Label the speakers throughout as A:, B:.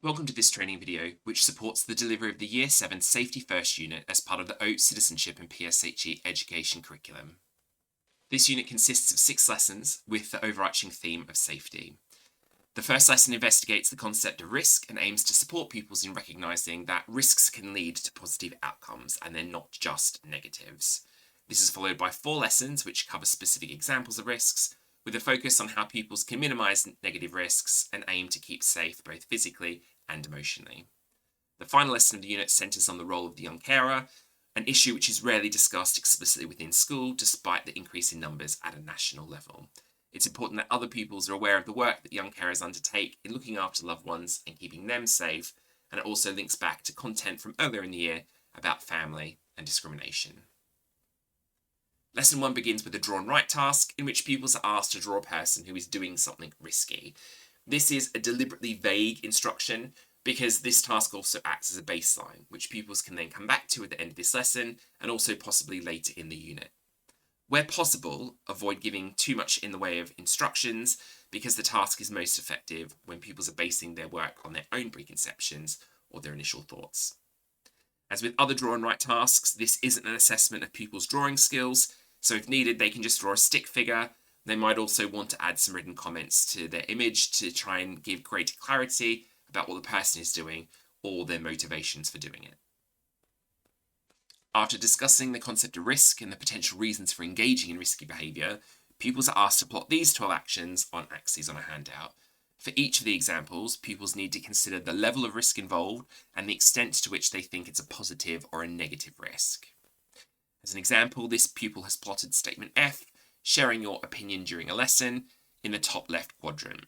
A: Welcome to this training video, which supports the delivery of the Year 7 Safety First unit as part of the OAT Citizenship PSHE Education curriculum. This unit consists of 6 lessons with the overarching theme of safety. The first lesson investigates the concept of risk and aims to support pupils in recognising that risks can lead to positive outcomes and they're not just negatives. This is followed by 4 lessons which cover specific examples of risks, with a focus on how pupils can minimise negative risks and aim to keep safe both physically and emotionally. The final lesson of the unit centres on the role of the young carer, an issue which is rarely discussed explicitly within school despite the increase in numbers at a national level. It's important that other pupils are aware of the work that young carers undertake in looking after loved ones and keeping them safe, and it also links back to content from earlier in the year about family and discrimination. Lesson 1 begins with a draw and write task, in which pupils are asked to draw a person who is doing something risky. This is a deliberately vague instruction because this task also acts as a baseline, which pupils can then come back to at the end of this lesson and also possibly later in the unit. Where possible, avoid giving too much in the way of instructions because the task is most effective when pupils are basing their work on their own preconceptions or their initial thoughts. As with other draw and write tasks, this isn't an assessment of pupils' drawing skills, so if needed, they can just draw a stick figure. They might also want to add some written comments to their image to try and give greater clarity about what the person is doing or their motivations for doing it. After discussing the concept of risk and the potential reasons for engaging in risky behaviour, pupils are asked to plot these 12 actions on axes on a handout. For each of the examples, pupils need to consider the level of risk involved and the extent to which they think it's a positive or a negative risk. As an example, this pupil has plotted statement F, sharing your opinion during a lesson, in the top left quadrant.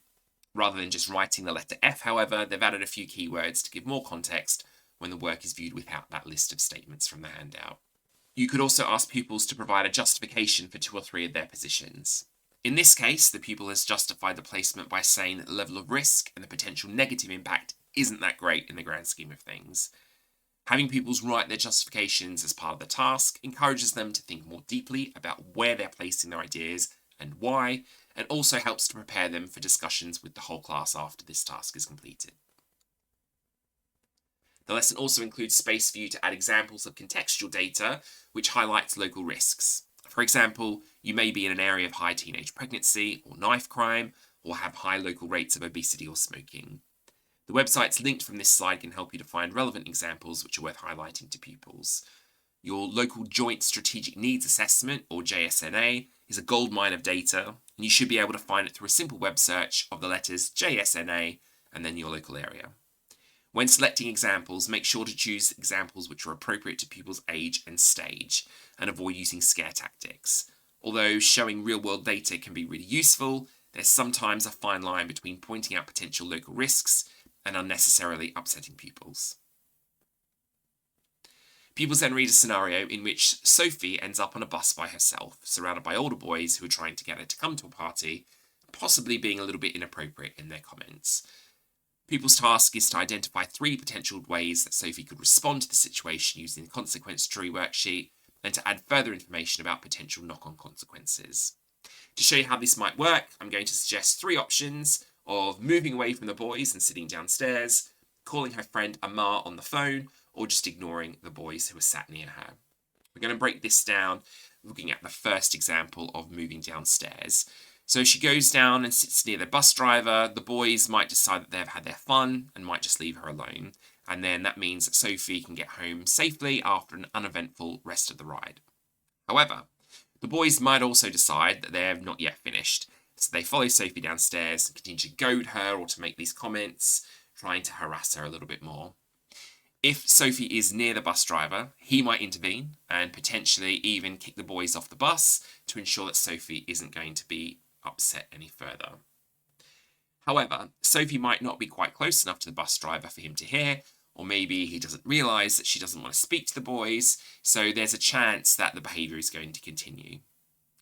A: Rather than just writing the letter F, however, they've added a few keywords to give more context when the work is viewed without that list of statements from the handout. You could also ask pupils to provide a justification for 2 or 3 of their positions. In this case, the pupil has justified the placement by saying that the level of risk and the potential negative impact isn't that great in the grand scheme of things. Having pupils write their justifications as part of the task encourages them to think more deeply about where they're placing their ideas and why, and also helps to prepare them for discussions with the whole class after this task is completed. The lesson also includes space for you to add examples of contextual data which highlights local risks. For example, you may be in an area of high teenage pregnancy or knife crime, or have high local rates of obesity or smoking. The websites linked from this slide can help you to find relevant examples which are worth highlighting to pupils. Your local Joint Strategic Needs Assessment, or JSNA, is a goldmine of data, and you should be able to find it through a simple web search of the letters JSNA and then your local area. When selecting examples, make sure to choose examples which are appropriate to pupils' age and stage, and avoid using scare tactics. Although showing real-world data can be really useful, there's sometimes a fine line between pointing out potential local risks and unnecessarily upsetting pupils. Pupils then read a scenario in which Sophie ends up on a bus by herself, surrounded by older boys who are trying to get her to come to a party, possibly being a little bit inappropriate in their comments. Pupils' task is to identify 3 potential ways that Sophie could respond to the situation using the consequence tree worksheet, and to add further information about potential knock-on consequences. To show you how this might work, I'm going to suggest 3 options of moving away from the boys and sitting downstairs, calling her friend Amar on the phone, or just ignoring the boys who are sat near her. We're going to break this down looking at the first example of moving downstairs. So she goes down and sits near the bus driver. The boys might decide that they've had their fun and might just leave her alone. And then that means that Sophie can get home safely after an uneventful rest of the ride. However, the boys might also decide that they have not yet finished. So they follow Sophie downstairs and continue to goad her or to make these comments, trying to harass her a little bit more. If Sophie is near the bus driver, he might intervene and potentially even kick the boys off the bus to ensure that Sophie isn't going to be upset any further. However, Sophie might not be quite close enough to the bus driver for him to hear, or maybe he doesn't realise that she doesn't want to speak to the boys, so there's a chance that the behaviour is going to continue.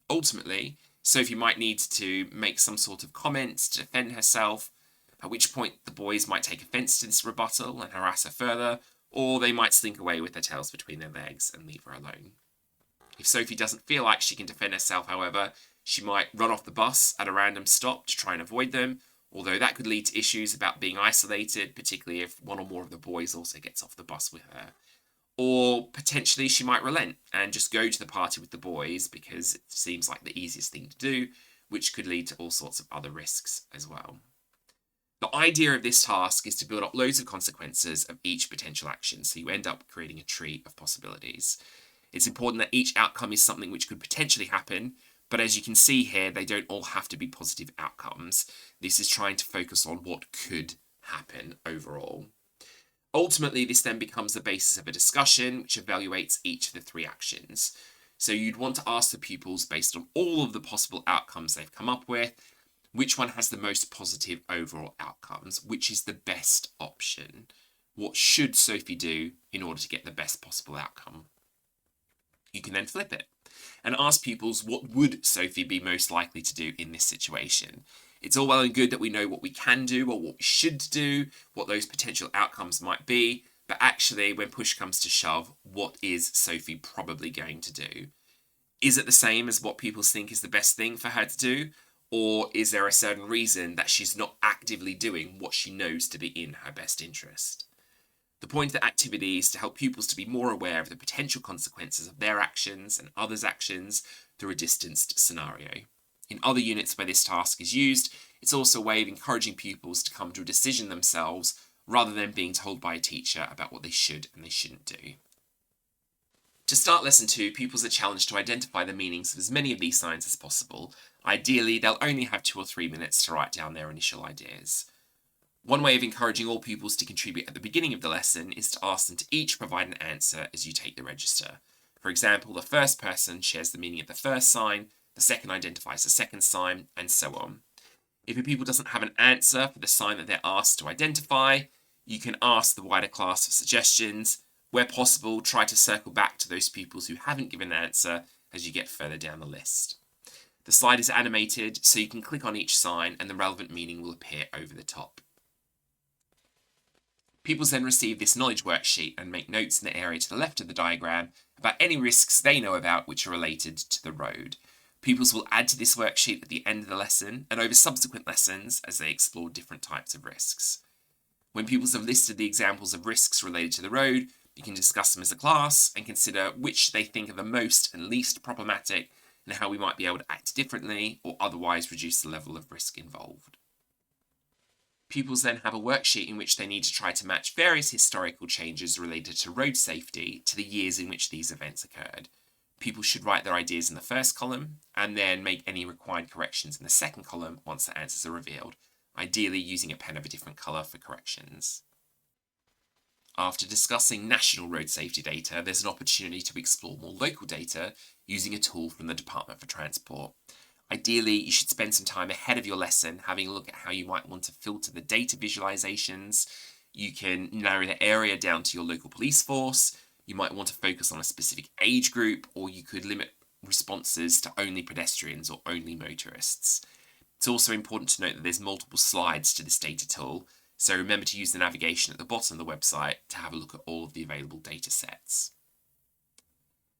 A: Ultimately, Sophie might need to make some sort of comment to defend herself, at which point the boys might take offence to this rebuttal and harass her further, or they might slink away with their tails between their legs and leave her alone. If Sophie doesn't feel like she can defend herself, however, she might run off the bus at a random stop to try and avoid them, although that could lead to issues about being isolated, particularly if one or more of the boys also gets off the bus with her. Or potentially she might relent and just go to the party with the boys because it seems like the easiest thing to do, which could lead to all sorts of other risks as well. The idea of this task is to build up loads of consequences of each potential action, so you end up creating a tree of possibilities. It's important that each outcome is something which could potentially happen, but as you can see here, they don't all have to be positive outcomes. This is trying to focus on what could happen overall. Ultimately, this then becomes the basis of a discussion which evaluates each of the three actions. So you'd want to ask the pupils, based on all of the possible outcomes they've come up with, which one has the most positive overall outcomes, which is the best option. What should Sophie do in order to get the best possible outcome? You can then flip it and ask pupils, what would Sophie be most likely to do in this situation? It's all well and good that we know what we can do or what we should do, what those potential outcomes might be, but actually, when push comes to shove, what is Sophie probably going to do? Is it the same as what people think is the best thing for her to do? Or is there a certain reason that she's not actively doing what she knows to be in her best interest? The point of the activity is to help pupils to be more aware of the potential consequences of their actions and others' actions through a distanced scenario. In other units where this task is used, it's also a way of encouraging pupils to come to a decision themselves rather than being told by a teacher about what they should and they shouldn't do. To start lesson 2, pupils are challenged to identify the meanings of as many of these signs as possible. Ideally, they'll only have 2 or 3 minutes to write down their initial ideas. One way of encouraging all pupils to contribute at the beginning of the lesson is to ask them to each provide an answer as you take the register. For example, the first person shares the meaning of the first sign, the second identifies the second sign, and so on. If a pupil doesn't have an answer for the sign that they're asked to identify, you can ask the wider class for suggestions. Where possible, try to circle back to those pupils who haven't given an answer as you get further down the list. The slide is animated, so you can click on each sign and the relevant meaning will appear over the top. Pupils then receive this knowledge worksheet and make notes in the area to the left of the diagram about any risks they know about which are related to the road. Pupils will add to this worksheet at the end of the lesson and over subsequent lessons as they explore different types of risks. When pupils have listed the examples of risks related to the road, you can discuss them as a class and consider which they think are the most and least problematic and how we might be able to act differently or otherwise reduce the level of risk involved. Pupils then have a worksheet in which they need to try to match various historical changes related to road safety to the years in which these events occurred. Pupils should write their ideas in the first column and then make any required corrections in the second column once the answers are revealed, ideally using a pen of a different colour for corrections. After discussing national road safety data, there's an opportunity to explore more local data using a tool from the Department for Transport. Ideally, you should spend some time ahead of your lesson having a look at how you might want to filter the data visualizations. You can narrow the area down to your local police force. You might want to focus on a specific age group, or you could limit responses to only pedestrians or only motorists. It's also important to note that there's multiple slides to this data tool, so remember to use the navigation at the bottom of the website to have a look at all of the available data sets.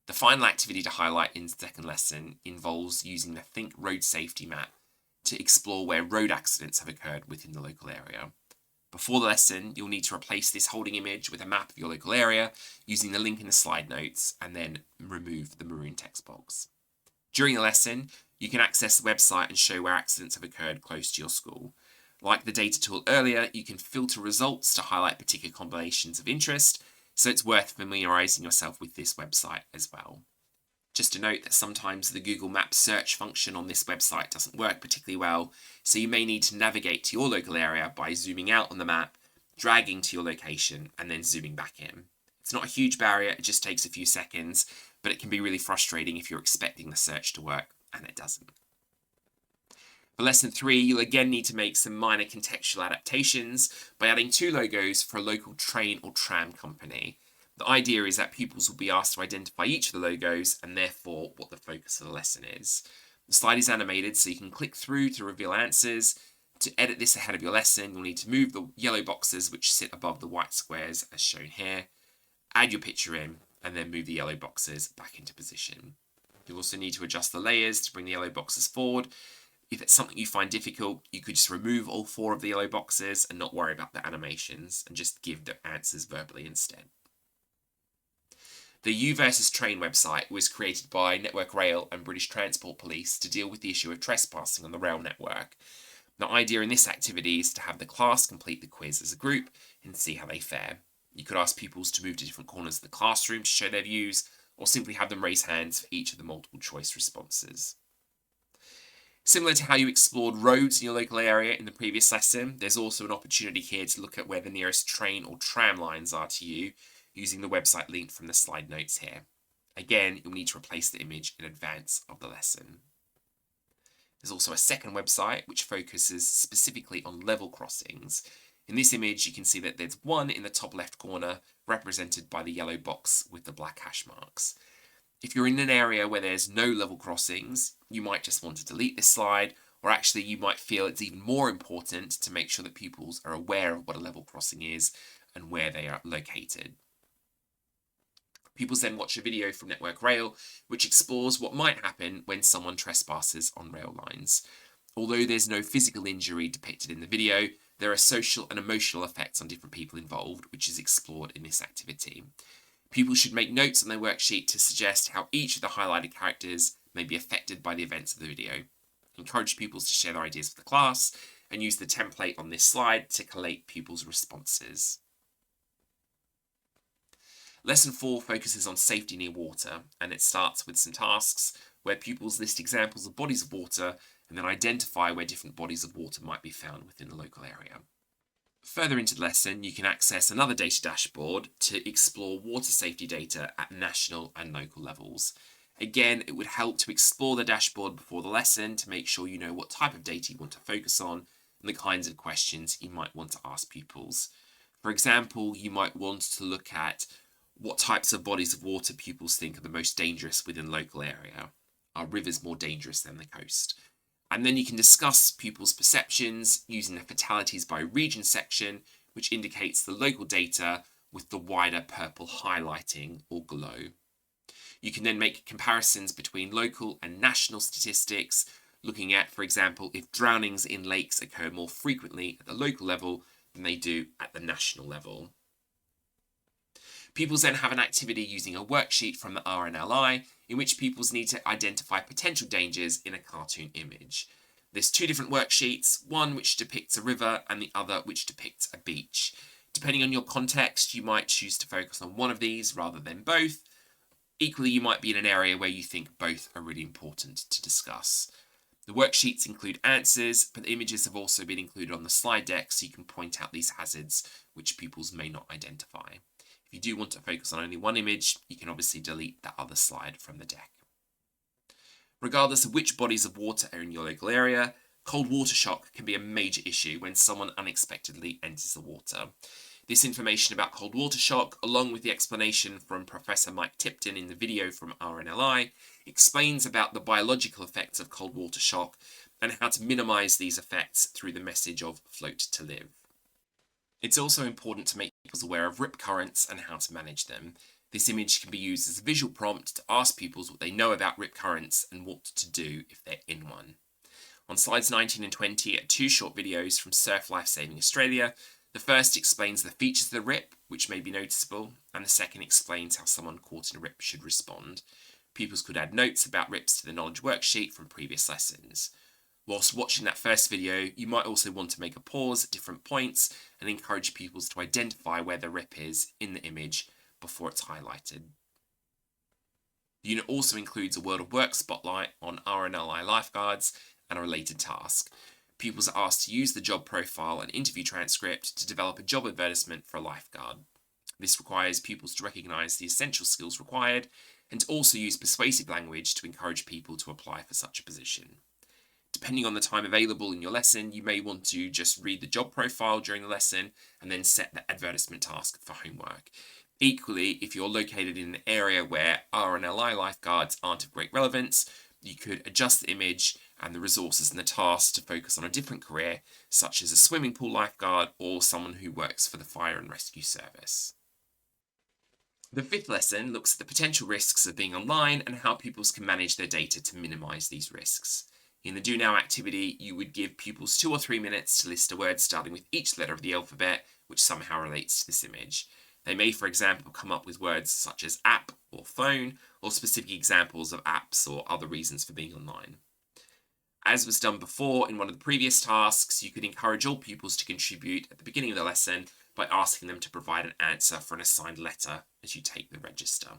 A: The final activity to highlight in the second lesson involves using the Think Road Safety map to explore where road accidents have occurred within the local area. Before the lesson, you'll need to replace this holding image with a map of your local area using the link in the slide notes and then remove the maroon text box. During the lesson, you can access the website and show where accidents have occurred close to your school. Like the data tool earlier, you can filter results to highlight particular combinations of interest, so it's worth familiarising yourself with this website as well. Just to note that sometimes the Google Maps search function on this website doesn't work particularly well, so you may need to navigate to your local area by zooming out on the map, dragging to your location, and then zooming back in. It's not a huge barrier, it just takes a few seconds, but it can be really frustrating if you're expecting the search to work and it doesn't. For lesson 3, you'll again need to make some minor contextual adaptations by adding 2 logos for a local train or tram company. The idea is that pupils will be asked to identify each of the logos and therefore what the focus of the lesson is. The slide is animated so you can click through to reveal answers. To edit this ahead of your lesson, you'll need to move the yellow boxes which sit above the white squares as shown here, add your picture in, and then move the yellow boxes back into position. You'll also need to adjust the layers to bring the yellow boxes forward. If it's something you find difficult, you could just remove all 4 of the yellow boxes and not worry about the animations and just give the answers verbally instead. The U versus Train website was created by Network Rail and British Transport Police to deal with the issue of trespassing on the rail network. The idea in this activity is to have the class complete the quiz as a group and see how they fare. You could ask pupils to move to different corners of the classroom to show their views, or simply have them raise hands for each of the multiple choice responses. Similar to how you explored roads in your local area in the previous lesson, there's also an opportunity here to look at where the nearest train or tram lines are to you, using the website link from the slide notes here. Again, you'll need to replace the image in advance of the lesson. There's also a second website which focuses specifically on level crossings. In this image, you can see that there's one in the top left corner, represented by the yellow box with the black hash marks. If you're in an area where there's no level crossings, you might just want to delete this slide, or actually you might feel it's even more important to make sure that pupils are aware of what a level crossing is and where they are located. Pupils then watch a video from Network Rail, which explores what might happen when someone trespasses on rail lines. Although there's no physical injury depicted in the video, there are social and emotional effects on different people involved, which is explored in this activity. Pupils should make notes on their worksheet to suggest how each of the highlighted characters may be affected by the events of the video. Encourage pupils to share their ideas with the class, and use the template on this slide to collate pupils' responses. Lesson 4 focuses on safety near water, and it starts with some tasks where pupils list examples of bodies of water and then identify where different bodies of water might be found within the local area. Further into the lesson, you can access another data dashboard to explore water safety data at national and local levels. Again, it would help to explore the dashboard before the lesson to make sure you know what type of data you want to focus on and the kinds of questions you might want to ask pupils. For example, you might want to look at what types of bodies of water pupils think are the most dangerous within the local area. Are rivers more dangerous than the coast? And then you can discuss pupils' perceptions using the fatalities by region section, which indicates the local data with the wider purple highlighting or glow. You can then make comparisons between local and national statistics, looking at, for example, if drownings in lakes occur more frequently at the local level than they do at the national level. Pupils then have an activity using a worksheet from the RNLI in which pupils need to identify potential dangers in a cartoon image. There's 2 different worksheets, one which depicts a river and the other which depicts a beach. Depending on your context, you might choose to focus on one of these rather than both. Equally, you might be in an area where you think both are really important to discuss. The worksheets include answers, but the images have also been included on the slide deck so you can point out these hazards which pupils may not identify. If you do want to focus on only one image, you can obviously delete that other slide from the deck. Regardless of which bodies of water are in your local area, cold water shock can be a major issue when someone unexpectedly enters the water. This information about cold water shock, along with the explanation from Professor Mike Tipton in the video from RNLI, explains about the biological effects of cold water shock and how to minimise these effects through the message of float to live. It's also important to make pupils aware of rip currents and how to manage them. This image can be used as a visual prompt to ask pupils what they know about rip currents and what to do if they're in one. On slides 19 and 20 are 2 short videos from Surf Life Saving Australia. The first explains the features of the rip, which may be noticeable, and the second explains how someone caught in a rip should respond. Pupils could add notes about rips to the knowledge worksheet from previous lessons. Whilst watching that first video, you might also want to make a pause at different points and encourage pupils to identify where the rip is in the image before it's highlighted. The unit also includes a World of Work spotlight on RNLI lifeguards and a related task. Pupils are asked to use the job profile and interview transcript to develop a job advertisement for a lifeguard. This requires pupils to recognise the essential skills required and to also use persuasive language to encourage people to apply for such a position. Depending on the time available in your lesson, you may want to just read the job profile during the lesson and then set the advertisement task for homework. Equally, if you're located in an area where RNLI lifeguards aren't of great relevance, you could adjust the image and the resources and the tasks to focus on a different career, such as a swimming pool lifeguard or someone who works for the fire and rescue service. The 5th lesson looks at the potential risks of being online and how pupils can manage their data to minimise these risks. In the Do Now activity, you would give pupils 2 or 3 minutes to list a word starting with each letter of the alphabet, which somehow relates to this image. They may, for example, come up with words such as app or phone, or specific examples of apps or other reasons for being online. As was done before in one of the previous tasks, you could encourage all pupils to contribute at the beginning of the lesson by asking them to provide an answer for an assigned letter as you take the register.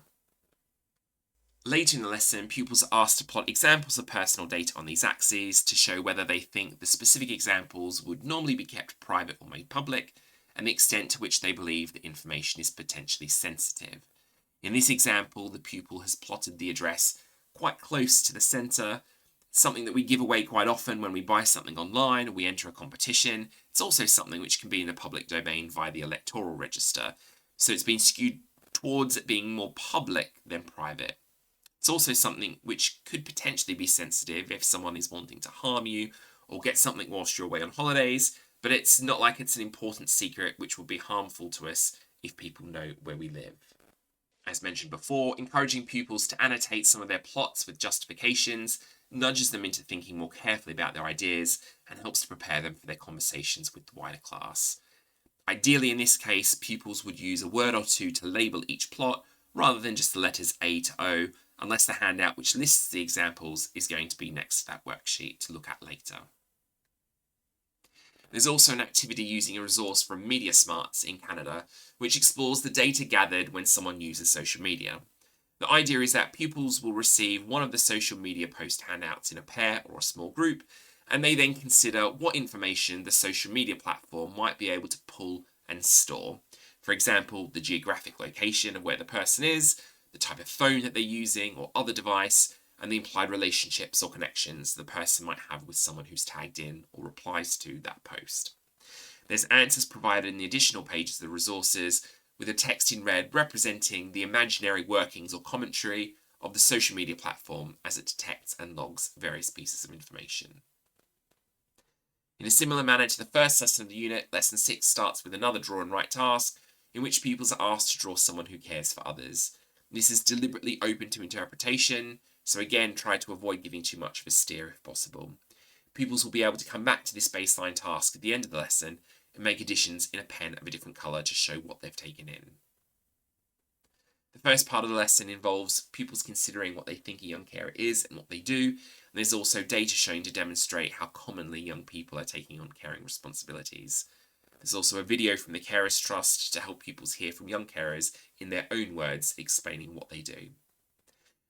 A: Later in the lesson, pupils are asked to plot examples of personal data on these axes to show whether they think the specific examples would normally be kept private or made public, and the extent to which they believe the information is potentially sensitive. In this example, the pupil has plotted the address quite close to the centre, something that we give away quite often when we buy something online or we enter a competition. It's also something which can be in the public domain via the electoral register, so it's been skewed towards it being more public than private. It's also something which could potentially be sensitive if someone is wanting to harm you or get something whilst you're away on holidays, but it's not like it's an important secret which will be harmful to us if people know where we live. As mentioned before, encouraging pupils to annotate some of their plots with justifications nudges them into thinking more carefully about their ideas and helps to prepare them for their conversations with the wider class. Ideally, in this case, pupils would use a word or two to label each plot rather than just the letters A to O, unless the handout which lists the examples is going to be next to that worksheet to look at later. There's also an activity using a resource from Media Smarts in Canada, which explores the data gathered when someone uses social media. The idea is that pupils will receive one of the social media post handouts in a pair or a small group, and they then consider what information the social media platform might be able to pull and store. For example, the geographic location of where the person is, the type of phone that they're using or other device, and the implied relationships or connections the person might have with someone who's tagged in or replies to that post. There's answers provided in the additional pages of the resources, with a text in red representing the imaginary workings or commentary of the social media platform as it detects and logs various pieces of information. In a similar manner to the first lesson of the unit, Lesson 6 starts with another draw and write task, in which pupils are asked to draw someone who cares for others. This is deliberately open to interpretation, so again, try to avoid giving too much of a steer if possible. Pupils will be able to come back to this baseline task at the end of the lesson and make additions in a pen of a different colour to show what they've taken in. The first part of the lesson involves pupils considering what they think a young carer is and what they do, and there's also data shown to demonstrate how commonly young people are taking on caring responsibilities. There's also a video from the Carers Trust to help pupils hear from young carers in their own words explaining what they do.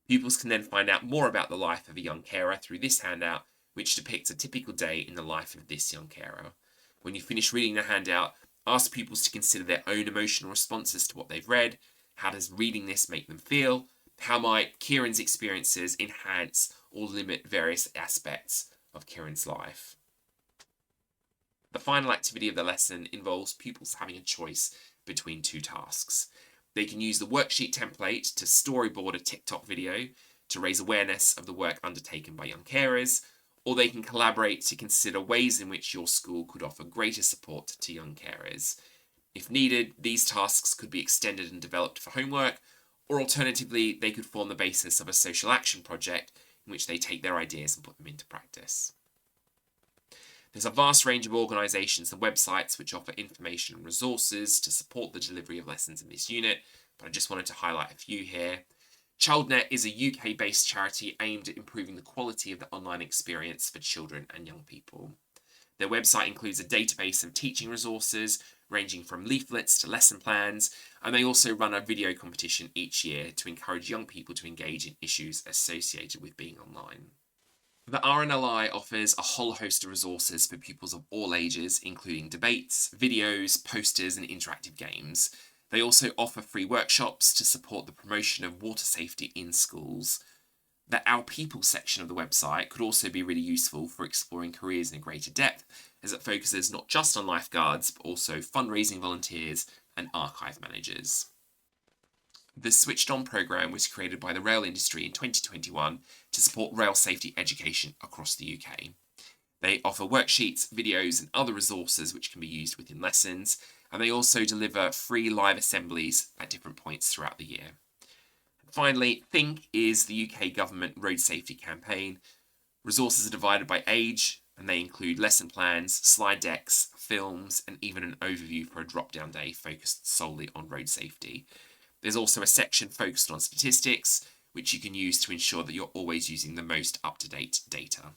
A: Pupils can then find out more about the life of a young carer through this handout, which depicts a typical day in the life of this young carer. When you finish reading the handout, ask pupils to consider their own emotional responses to what they've read. How does reading this make them feel? How might Kieran's experiences enhance or limit various aspects of Kieran's life? The final activity of the lesson involves pupils having a choice between two tasks. They can use the worksheet template to storyboard a TikTok video to raise awareness of the work undertaken by young carers, or they can collaborate to consider ways in which your school could offer greater support to young carers. If needed, these tasks could be extended and developed for homework, or alternatively, they could form the basis of a social action project in which they take their ideas and put them into practice. There's a vast range of organisations and websites which offer information and resources to support the delivery of lessons in this unit, but I just wanted to highlight a few here. ChildNet is a UK-based charity aimed at improving the quality of the online experience for children and young people. Their website includes a database of teaching resources, ranging from leaflets to lesson plans, and they also run a video competition each year to encourage young people to engage in issues associated with being online. The RNLI offers a whole host of resources for pupils of all ages, including debates, videos, posters, and interactive games. They also offer free workshops to support the promotion of water safety in schools. The Our People section of the website could also be really useful for exploring careers in greater depth, as it focuses not just on lifeguards, but also fundraising volunteers and archive managers. The Switched On programme was created by the rail industry in 2021 to support rail safety education across the UK. They offer worksheets, videos, and other resources which can be used within lessons, and they also deliver free live assemblies at different points throughout the year. Finally, Think is the UK government road safety campaign, Resources are divided by age, and they include lesson plans, slide decks, films, and even an overview for a drop-down day focused solely on road safety. There's also a section focused on statistics, which you can use to ensure that you're always using the most up-to-date data.